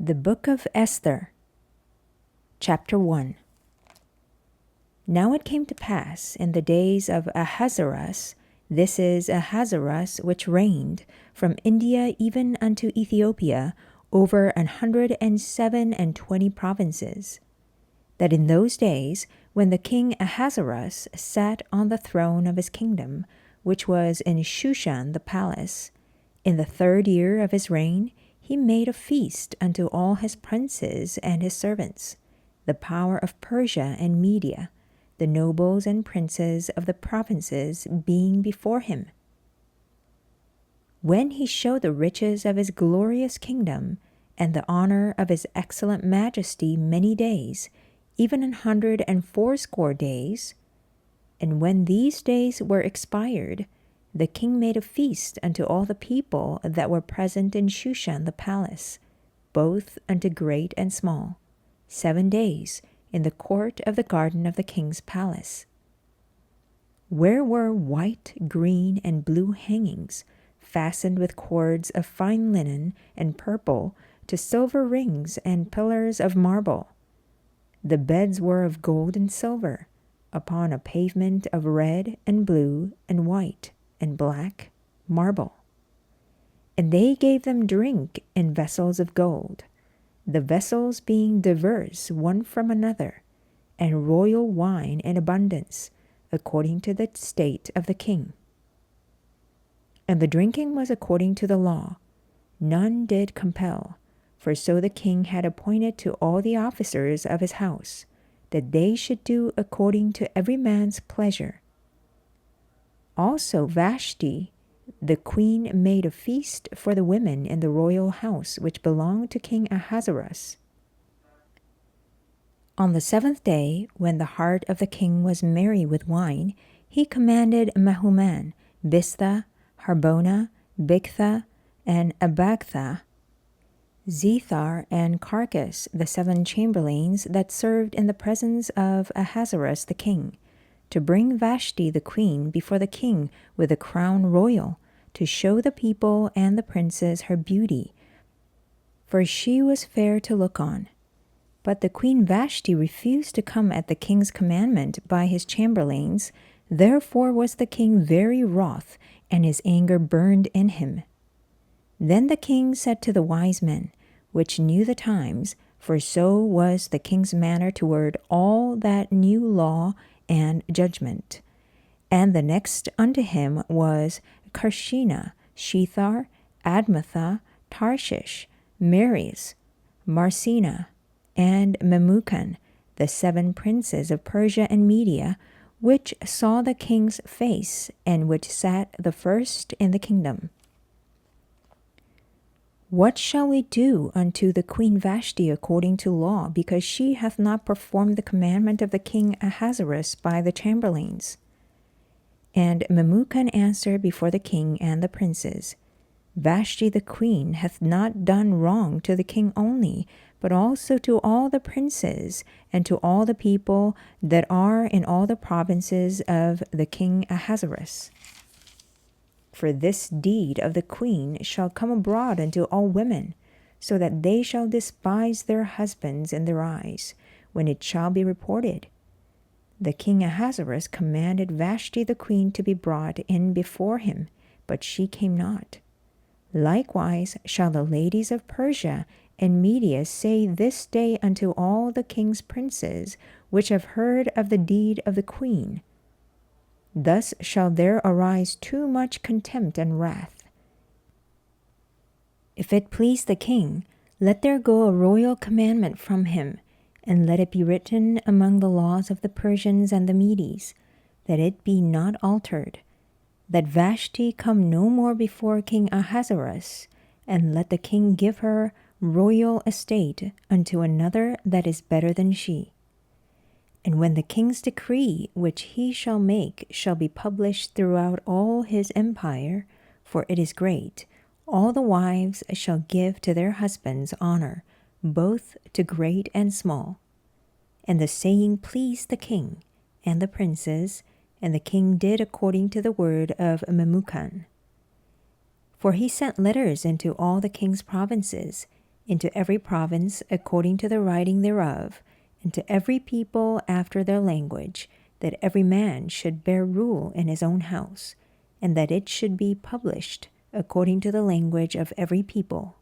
The Book of Esther, Chapter 1. Now it came to pass in the days of Ahasuerus, this is Ahasuerus which reigned from India even unto Ethiopia over 127 provinces, that in those days when the king Ahasuerus sat on the throne of his kingdom, which was in Shushan the palace, in the 3rd year of his reign, he made a feast unto all his princes and his servants, the power of Persia and Media, the nobles and princes of the provinces being before him. When he showed the riches of his glorious kingdom, and the honor of his excellent majesty many days, even 180 days, and when these days were expired, the king made a feast unto all the people that were present in Shushan the palace, both unto great and small, 7 days in the court of the garden of the king's palace, where were white, green, and blue hangings, fastened with cords of fine linen and purple to silver rings and pillars of marble. The beds were of gold and silver, upon a pavement of red and blue and white and black marble. And they gave them drink in vessels of gold, the vessels being diverse one from another, and royal wine in abundance, according to the state of the king. And the drinking was according to the law, none did compel, for so the king had appointed to all the officers of his house, that they should do according to every man's pleasure. Also Vashti, the queen, made a feast for the women in the royal house which belonged to King Ahasuerus. On the 7th day, when the heart of the king was merry with wine, he commanded Mehuman, Biztha, Harbona, Bigtha, and Abagtha, Zethar, and Carcas, the 7 chamberlains that served in the presence of Ahasuerus the king, to bring Vashti the queen before the king with a crown royal, to show the people and the princes her beauty, for she was fair to look on. But the queen Vashti refused to come at the king's commandment by his chamberlains. Therefore was the king very wroth, and his anger burned in him. Then the king said to the wise men, which knew the times, for so was the king's manner toward all that knew law and judgment. And the next unto him was Karshena, Shethar, Admatha, Tarshish, Meres, Marsena, and Memucan, the 7 princes of Persia and Media, which saw the king's face, and which sat the first in the kingdom. What shall we do unto the queen Vashti according to law, because she hath not performed the commandment of the king Ahasuerus by the chamberlains? And Memucan answered before the king and the princes, Vashti the queen hath not done wrong to the king only, but also to all the princes, and to all the people that are in all the provinces of the king Ahasuerus. For this deed of the queen shall come abroad unto all women, so that they shall despise their husbands in their eyes, when it shall be reported. The king Ahasuerus commanded Vashti the queen to be brought in before him, but she came not. Likewise shall the ladies of Persia and Media say this day unto all the king's princes, which have heard of the deed of the queen. Thus shall there arise too much contempt and wrath. If it please the king, let there go a royal commandment from him, and let it be written among the laws of the Persians and the Medes, that it be not altered, that Vashti come no more before King Ahasuerus, and let the king give her royal estate unto another that is better than she. And when the king's decree which he shall make shall be published throughout all his empire, for it is great, all the wives shall give to their husbands honor, both to great and small. And the saying pleased the king and the princes, and the king did according to the word of Memucan. For he sent letters into all the king's provinces, into every province according to the writing thereof, and to every people after their language, that every man should bear rule in his own house, and that it should be published according to the language of every people.